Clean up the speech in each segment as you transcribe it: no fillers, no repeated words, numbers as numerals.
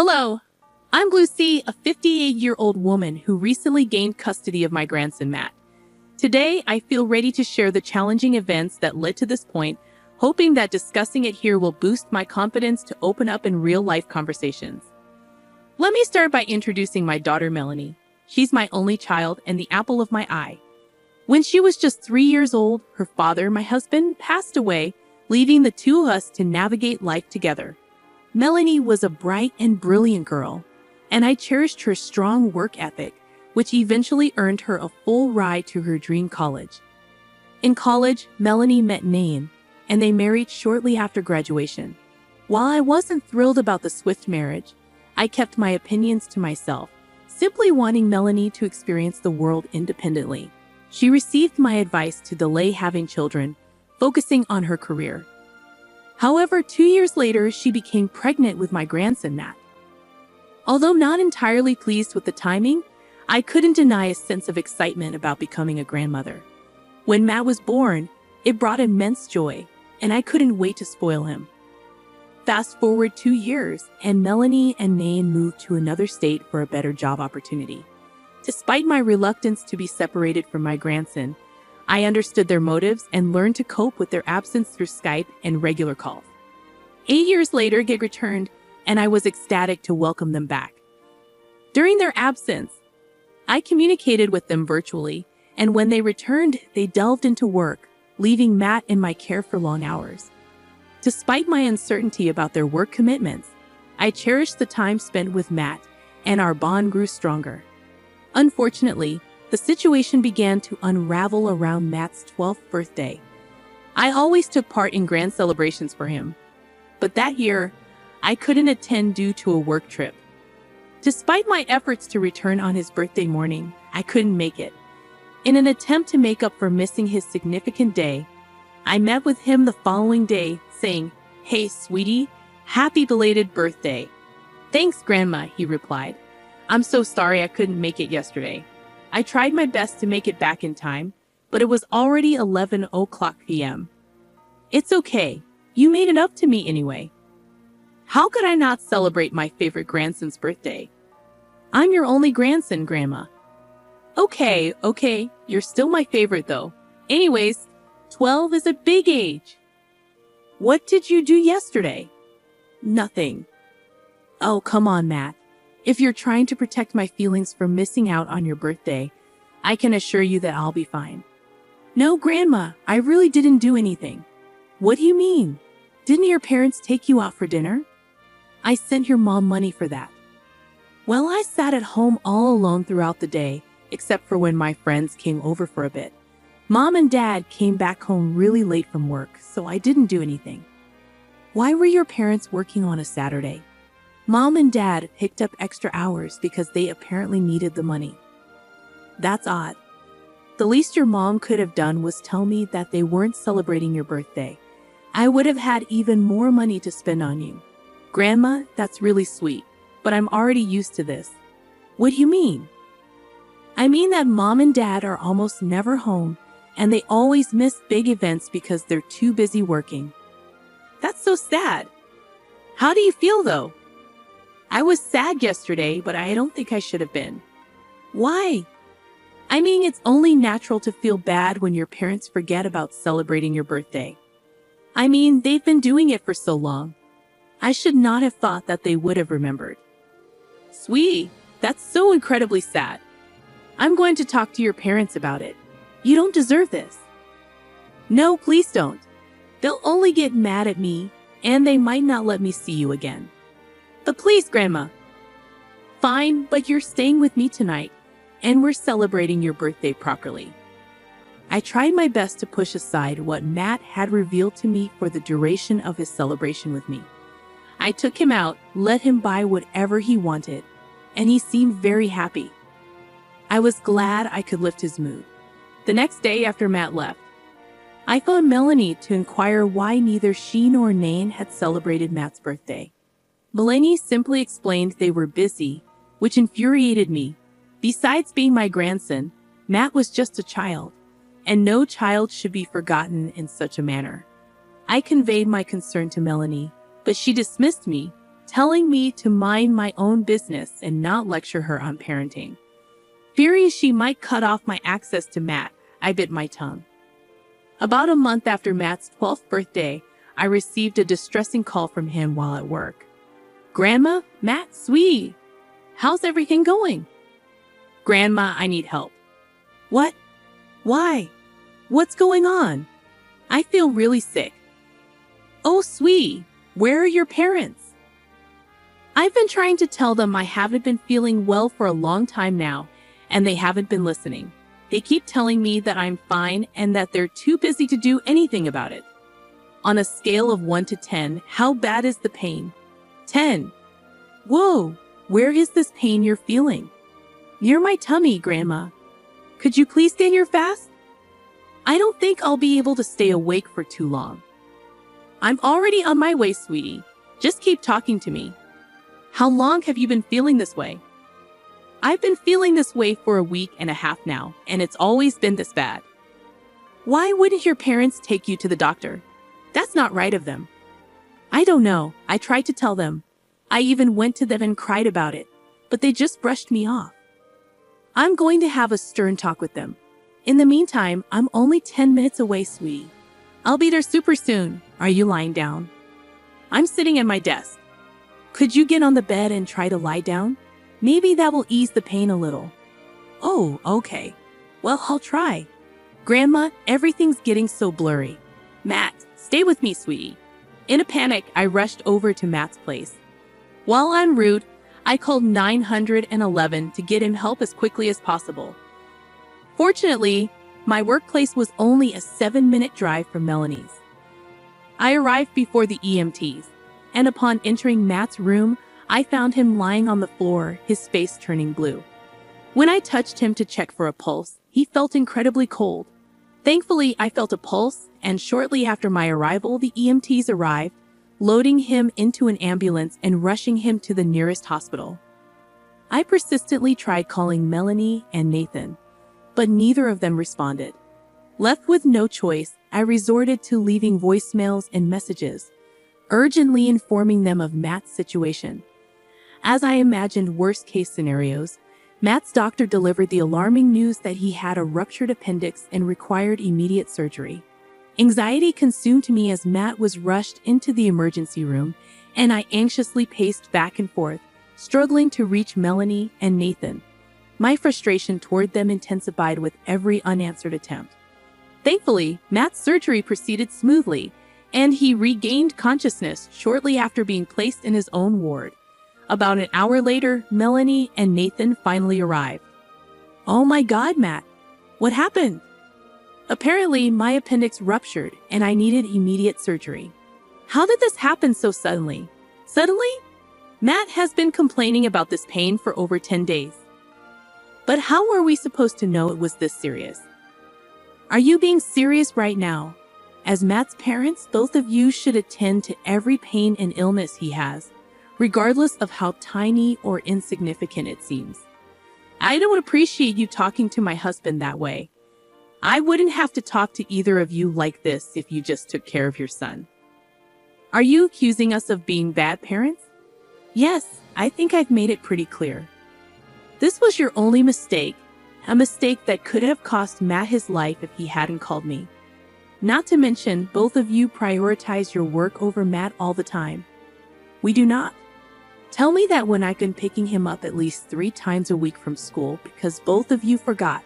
Hello, I'm Lucy, a 58-year-old woman who recently gained custody of my grandson, Matt. Today, I feel ready to share the challenging events that led to this point, hoping that discussing it here will boost my confidence to open up in real-life conversations. Let me start by introducing my daughter, Melanie. She's my only child and the apple of my eye. When she was just 3 years old, her father, my husband, passed away, leaving the two of us to navigate life together. Melanie was a bright and brilliant girl, and I cherished her strong work ethic, which eventually earned her a full ride to her dream college. In college, Melanie met Nain, and they married shortly after graduation. While I wasn't thrilled about the swift marriage, I kept my opinions to myself, simply wanting Melanie to experience the world independently. She received my advice to delay having children, focusing on her career. However, 2 years later, she became pregnant with my grandson, Matt. Although not entirely pleased with the timing, I couldn't deny a sense of excitement about becoming a grandmother. When Matt was born, it brought immense joy, and I couldn't wait to spoil him. Fast forward 2 years, and Melanie and Nain moved to another state for a better job opportunity. Despite my reluctance to be separated from my grandson, I understood their motives and learned to cope with their absence through Skype and regular calls. 8 years later, Gig returned, and I was ecstatic to welcome them back. During their absence, I communicated with them virtually, and when they returned, they delved into work, leaving Matt in my care for long hours. Despite my uncertainty about their work commitments, I cherished the time spent with Matt, and our bond grew stronger. Unfortunately, the situation began to unravel around Matt's 12th birthday. I always took part in grand celebrations for him, but that year, I couldn't attend due to a work trip. Despite my efforts to return on his birthday morning, I couldn't make it. In an attempt to make up for missing his significant day, I met with him the following day, saying, "Hey, sweetie, happy belated birthday." "Thanks, Grandma," he replied. "I'm so sorry I couldn't make it yesterday. I tried my best to make it back in time, but it was already 11:00 p.m. "It's okay. You made it up to me anyway." How could I not celebrate my favorite grandson's birthday? "I'm your only grandson, Grandma." Okay, you're still my favorite though. Anyways, 12 is a big age. "What did you do yesterday?" "Nothing." "Oh, come on, Matt. If you're trying to protect my feelings from missing out on your birthday, I can assure you that I'll be fine." "No, Grandma, I really didn't do anything." "What do you mean? Didn't your parents take you out for dinner?" "I sent your mom money for that." "Well, I sat at home all alone throughout the day, except for when my friends came over for a bit. Mom and Dad came back home really late from work, so I didn't do anything." "Why were your parents working on a Saturday?" "Mom and Dad picked up extra hours because they apparently needed the money." "That's odd. The least your mom could have done was tell me that they weren't celebrating your birthday. I would have had even more money to spend on you." "Grandma, that's really sweet, but I'm already used to this." "What do you mean?" "I mean that Mom and Dad are almost never home, and they always miss big events because they're too busy working." "That's so sad. How do you feel though?" "I was sad yesterday, but I don't think I should have been." "Why?" "I mean, it's only natural to feel bad when your parents forget about celebrating your birthday. I mean, they've been doing it for so long. I should not have thought that they would have remembered." "Sweetie, that's so incredibly sad. I'm going to talk to your parents about it. You don't deserve this." "No, please don't. They'll only get mad at me, and they might not let me see you again." "But please, Grandma." "Fine, but you're staying with me tonight, and we're celebrating your birthday properly." I tried my best to push aside what Matt had revealed to me for the duration of his celebration with me. I took him out, let him buy whatever he wanted, and he seemed very happy. I was glad I could lift his mood. The next day after Matt left, I phoned Melanie to inquire why neither she nor Nain had celebrated Matt's birthday. Melanie simply explained they were busy, which infuriated me. Besides being my grandson, Matt was just a child, and no child should be forgotten in such a manner. I conveyed my concern to Melanie, but she dismissed me, telling me to mind my own business and not lecture her on parenting. Fearing she might cut off my access to Matt, I bit my tongue. About a month after Matt's 12th birthday, I received a distressing call from him while at work. "Grandma, Matt, sweetie, how's everything going?" "Grandma, I need help." "What? Why? What's going on?" "I feel really sick." "Oh, sweetie, where are your parents?" I've been trying to tell them I haven't been feeling well for a long time now, and they haven't been listening. They keep telling me that I'm fine and that they're too busy to do anything about it. On a scale of 1 to 10, how bad is the pain? 10. Whoa, where is this pain you're feeling? Near my tummy, Grandma. Could you please stay here fast? I don't think I'll be able to stay awake for too long. I'm already on my way, sweetie. Just keep talking to me. How long have you been feeling this way? I've been feeling this way for a week and a half now, and it's always been this bad. Why wouldn't your parents take you to the doctor? That's not right of them. I don't know. I tried to tell them. I even went to them and cried about it, but they just brushed me off. I'm going to have a stern talk with them. In the meantime, I'm only 10 minutes away, sweetie. I'll be there super soon. Are you lying down? I'm sitting at my desk. Could you get on the bed and try to lie down? Maybe that will ease the pain a little. Oh, okay. Well, I'll try. Grandma, everything's getting so blurry. Matt, stay with me, sweetie. In a panic, I rushed over to Matt's place. While en route, I called 911 to get him help as quickly as possible. Fortunately, my workplace was only a 7-minute drive from Melanie's. I arrived before the EMTs, and upon entering Matt's room, I found him lying on the floor, his face turning blue. When I touched him to check for a pulse, he felt incredibly cold. Thankfully, I felt a pulse, and shortly after my arrival, the EMTs arrived, loading him into an ambulance and rushing him to the nearest hospital. I persistently tried calling Melanie and Nathan, but neither of them responded. Left with no choice, I resorted to leaving voicemails and messages, urgently informing them of Matt's situation. As I imagined worst-case scenarios, Matt's doctor delivered the alarming news that he had a ruptured appendix and required immediate surgery. Anxiety consumed me as Matt was rushed into the emergency room, and I anxiously paced back and forth, struggling to reach Melanie and Nathan. My frustration toward them intensified with every unanswered attempt. Thankfully, Matt's surgery proceeded smoothly, and he regained consciousness shortly after being placed in his own ward. About an hour later, Melanie and Nathan finally arrived. Oh my God, Matt. What happened? Apparently, my appendix ruptured and I needed immediate surgery. How did this happen so suddenly? Suddenly? Matt has been complaining about this pain for over 10 days. But how were we supposed to know it was this serious? Are you being serious right now? As Matt's parents, both of you should attend to every pain and illness he has, regardless of how tiny or insignificant it seems. I don't appreciate you talking to my husband that way. I wouldn't have to talk to either of you like this if you just took care of your son. Are you accusing us of being bad parents? Yes, I think I've made it pretty clear. This was your only mistake, a mistake that could have cost Matt his life if he hadn't called me. Not to mention, both of you prioritize your work over Matt all the time. We do not. Tell me that when I've been picking him up at least 3 times a week from school because both of you forgot.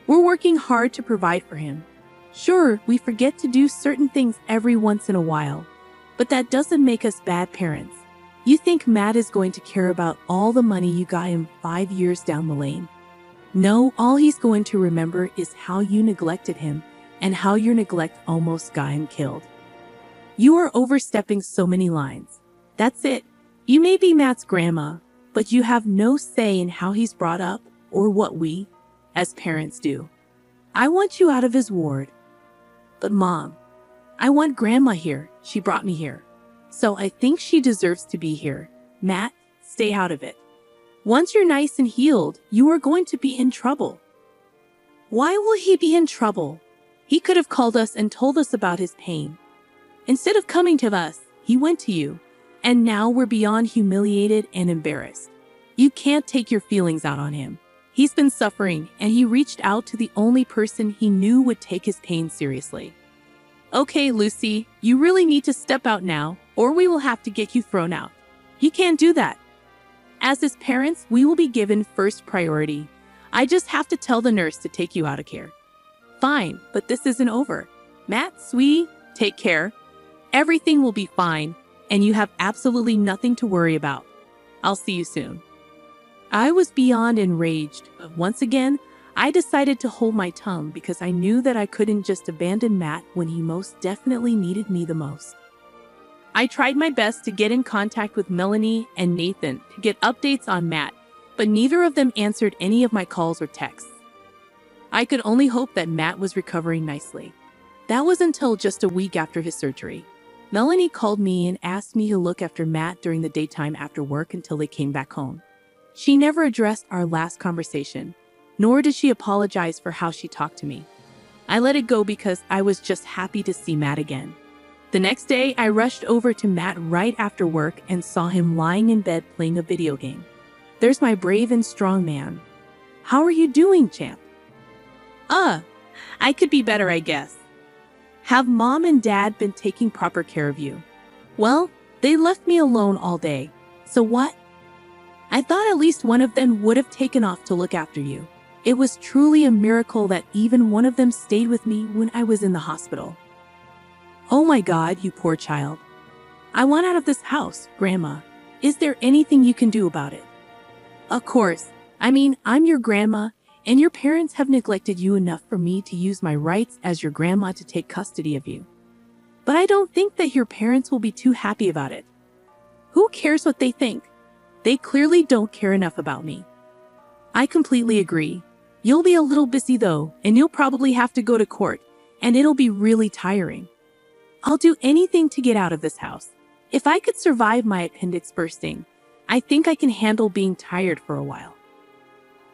We're working hard to provide for him. Sure, we forget to do certain things every once in a while, but that doesn't make us bad parents. You think Matt is going to care about all the money you got him 5 years down the lane? No, all he's going to remember is how you neglected him and how your neglect almost got him killed. You are overstepping so many lines. That's it. You may be Matt's grandma, but you have no say in how he's brought up or what we, as parents, do. I want you out of his ward. But Mom, I want Grandma here. She brought me here. So I think she deserves to be here. Matt, stay out of it. Once you're nice and healed, you are going to be in trouble. Why will he be in trouble? He could have called us and told us about his pain. Instead of coming to us, he went to you. And now we're beyond humiliated and embarrassed. You can't take your feelings out on him. He's been suffering, and he reached out to the only person he knew would take his pain seriously. Okay, Lucy, you really need to step out now, or we will have to get you thrown out. You can't do that. As his parents, we will be given first priority. I just have to tell the nurse to take you out of care. Fine, but this isn't over. Matt, sweetie, take care. Everything will be fine, and you have absolutely nothing to worry about. I'll see you soon. I was beyond enraged, but once again, I decided to hold my tongue because I knew that I couldn't just abandon Matt when he most definitely needed me the most. I tried my best to get in contact with Melanie and Nathan to get updates on Matt, but neither of them answered any of my calls or texts. I could only hope that Matt was recovering nicely. That was until just a week after his surgery. Melanie called me and asked me to look after Matt during the daytime after work until they came back home. She never addressed our last conversation, nor did she apologize for how she talked to me. I let it go because I was just happy to see Matt again. The next day, I rushed over to Matt right after work and saw him lying in bed playing a video game. There's my brave and strong man. How are you doing, champ? I could be better, I guess. Have mom and dad been taking proper care of you? Well, they left me alone all day. So what? I thought at least one of them would have taken off to look after you. It was truly a miracle that even one of them stayed with me when I was in the hospital. Oh my God, you poor child. I want out of this house, Grandma. Is there anything you can do about it? Of course. I'm your grandma, and your parents have neglected you enough for me to use my rights as your grandma to take custody of you. But I don't think that your parents will be too happy about it. Who cares what they think? They clearly don't care enough about me. I completely agree. You'll be a little busy though, and you'll probably have to go to court, and it'll be really tiring. I'll do anything to get out of this house. If I could survive my appendix bursting, I think I can handle being tired for a while.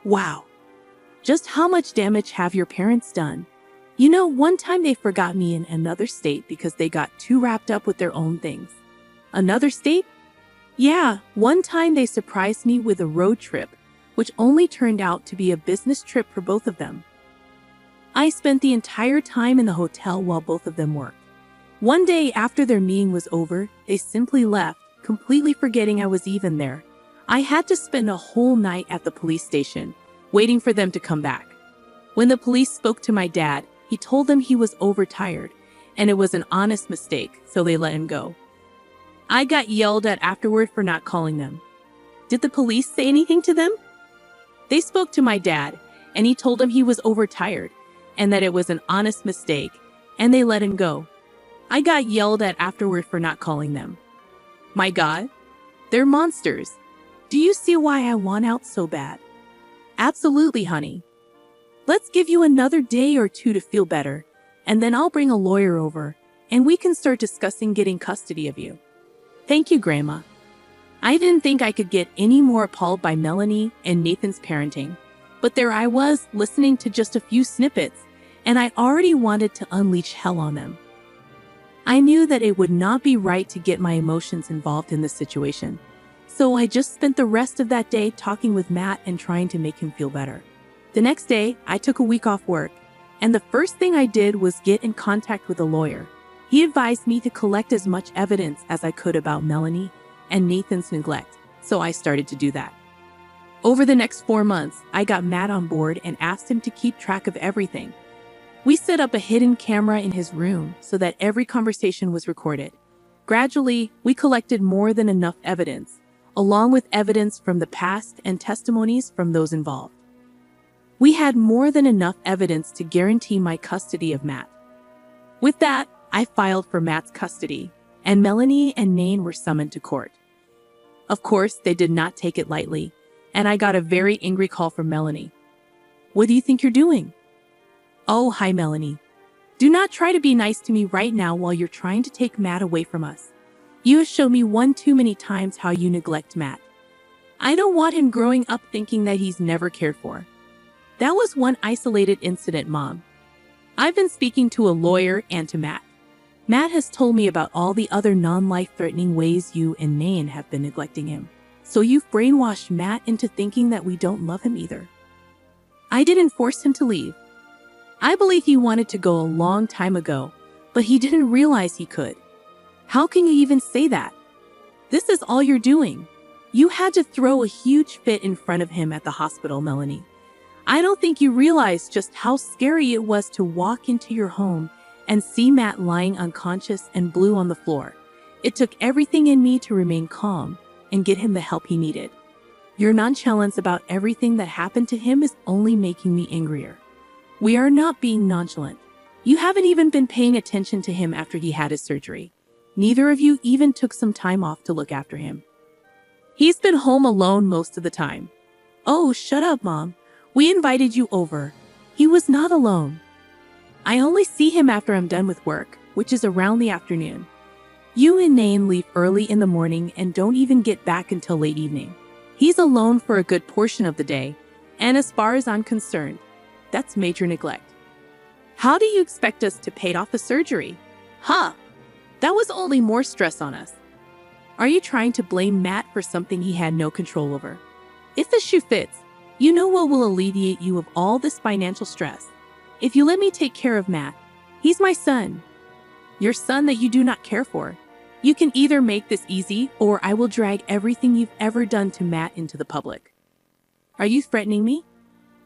Wow. Just how much damage have your parents done? You know, one time they forgot me in another state because they got too wrapped up with their own things. Another state? Yeah, one time they surprised me with a road trip, which only turned out to be a business trip for both of them. I spent the entire time in the hotel while both of them worked. One day after their meeting was over, they simply left, completely forgetting I was even there. I had to spend a whole night at the police station, waiting for them to come back. When the police spoke to my dad, he told them he was overtired, and it was an honest mistake, so they let him go. I got yelled at afterward for not calling them. Did the police say anything to them? They spoke to my dad, and he told them he was overtired, and that it was an honest mistake, and they let him go. I got yelled at afterward for not calling them. My God, they're monsters. Do you see why I want out so bad? Absolutely, honey. Let's give you another day or two to feel better, and then I'll bring a lawyer over, and we can start discussing getting custody of you. Thank you, Grandma. I didn't think I could get any more appalled by Melanie and Nathan's parenting, but there I was, listening to just a few snippets, and I already wanted to unleash hell on them. I knew that it would not be right to get my emotions involved in this situation, so I just spent the rest of that day talking with Matt and trying to make him feel better. The next day, I took a week off work, and the first thing I did was get in contact with a lawyer. He advised me to collect as much evidence as I could about Melanie and Nathan's neglect, so I started to do that. Over the next 4 months, I got Matt on board and asked him to keep track of everything. We set up a hidden camera in his room so that every conversation was recorded. Gradually, we collected more than enough evidence, along with evidence from the past and testimonies from those involved. We had more than enough evidence to guarantee my custody of Matt. With that, I filed for Matt's custody, and Melanie and Nain were summoned to court. Of course, they did not take it lightly, and I got a very angry call from Melanie. What do you think you're doing? Oh, hi, Melanie. Do not try to be nice to me right now while you're trying to take Matt away from us. You have shown me one too many times how you neglect Matt. I don't want him growing up thinking that he's never cared for. That was one isolated incident, Mom. I've been speaking to a lawyer and to Matt. Matt has told me about all the other non-life-threatening ways you and Nain have been neglecting him. So you've brainwashed Matt into thinking that we don't love him either. I didn't force him to leave. I believe he wanted to go a long time ago, but he didn't realize he could. How can you even say that? This is all you're doing. You had to throw a huge fit in front of him at the hospital, Melanie. I don't think you realize just how scary it was to walk into your home and see Matt lying unconscious and blue on the floor. It took everything in me to remain calm and get him the help he needed. Your nonchalance about everything that happened to him is only making me angrier. We are not being nonchalant. You haven't even been paying attention to him after he had his surgery. Neither of you even took some time off to look after him. He's been home alone most of the time. Oh, shut up, Mom. We invited you over. He was not alone. I only see him after I'm done with work, which is around the afternoon. You and Nain leave early in the morning and don't even get back until late evening. He's alone for a good portion of the day, and as far as I'm concerned, that's major neglect. How do you expect us to pay off the surgery? Huh? That was only more stress on us. Are you trying to blame Matt for something he had no control over? If the shoe fits, you know what will alleviate you of all this financial stress? If you let me take care of Matt, he's my son. Your son that you do not care for. You can either make this easy, or I will drag everything you've ever done to Matt into the public. Are you threatening me?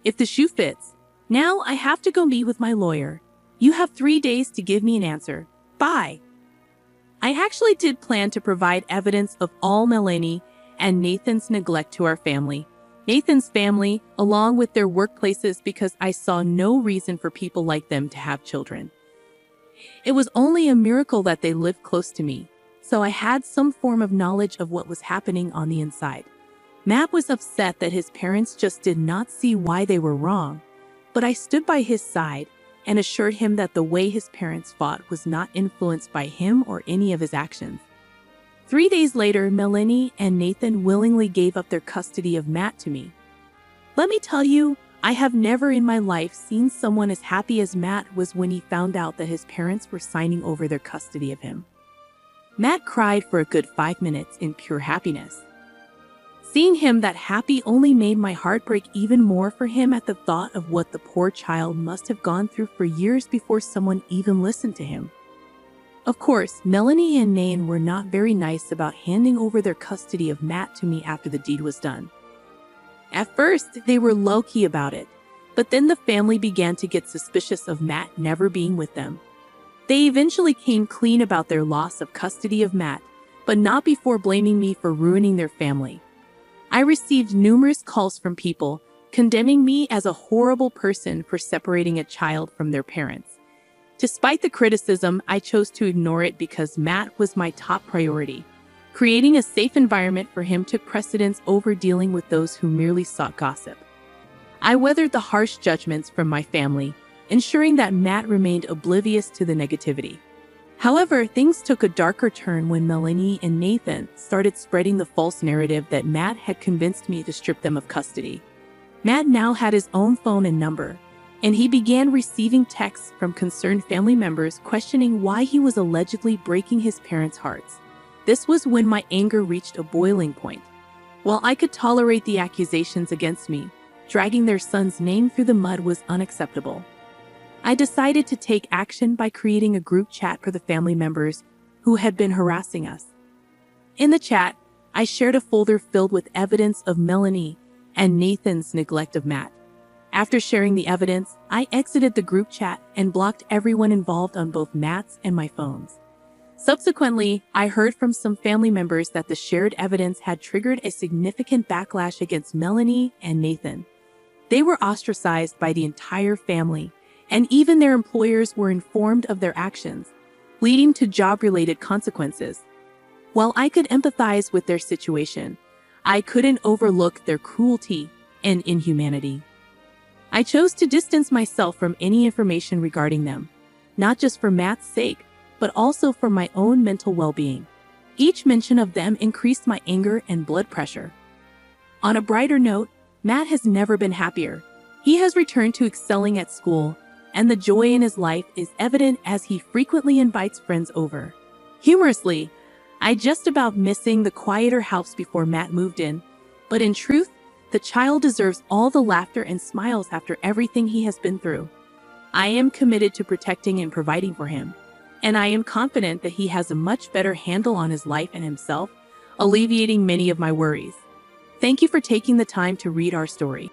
If the shoe fits, now I have to go meet with my lawyer. You have 3 days to give me an answer. Bye. I actually did plan to provide evidence of all Melanie and Nathan's neglect to our family. Nathan's family, along with their workplaces, because I saw no reason for people like them to have children. It was only a miracle that they lived close to me, so I had some form of knowledge of what was happening on the inside. Matt was upset that his parents just did not see why they were wrong, but I stood by his side and assured him that the way his parents fought was not influenced by him or any of his actions. 3 days later, Melanie and Nathan willingly gave up their custody of Matt to me. Let me tell you, I have never in my life seen someone as happy as Matt was when he found out that his parents were signing over their custody of him. Matt cried for a good 5 minutes in pure happiness. Seeing him that happy only made my heart break even more for him at the thought of what the poor child must have gone through for years before someone even listened to him. Of course, Melanie and Nain were not very nice about handing over their custody of Matt to me after the deed was done. At first, they were low-key about it, but then the family began to get suspicious of Matt never being with them. They eventually came clean about their loss of custody of Matt, but not before blaming me for ruining their family. I received numerous calls from people condemning me as a horrible person for separating a child from their parents. Despite the criticism, I chose to ignore it because Matt was my top priority. Creating a safe environment for him took precedence over dealing with those who merely sought gossip. I weathered the harsh judgments from my family, ensuring that Matt remained oblivious to the negativity. However, things took a darker turn when Melanie and Nathan started spreading the false narrative that Matt had convinced me to strip them of custody. Matt now had his own phone and number, and he began receiving texts from concerned family members questioning why he was allegedly breaking his parents' hearts. This was when my anger reached a boiling point. While I could tolerate the accusations against me, dragging their son's name through the mud was unacceptable. I decided to take action by creating a group chat for the family members who had been harassing us. In the chat, I shared a folder filled with evidence of Melanie and Nathan's neglect of Matt. After sharing the evidence, I exited the group chat and blocked everyone involved on both Matt's and my phones. Subsequently, I heard from some family members that the shared evidence had triggered a significant backlash against Melanie and Nathan. They were ostracized by the entire family, and even their employers were informed of their actions, leading to job-related consequences. While I could empathize with their situation, I couldn't overlook their cruelty and inhumanity. I chose to distance myself from any information regarding them, not just for Matt's sake, but also for my own mental well-being. Each mention of them increased my anger and blood pressure. On a brighter note, Matt has never been happier. He has returned to excelling at school and the joy in his life is evident as he frequently invites friends over. Humorously, I just about missing the quieter house before Matt moved in, but in truth, the child deserves all the laughter and smiles after everything he has been through. I am committed to protecting and providing for him, and I am confident that he has a much better handle on his life and himself, alleviating many of my worries. Thank you for taking the time to read our story.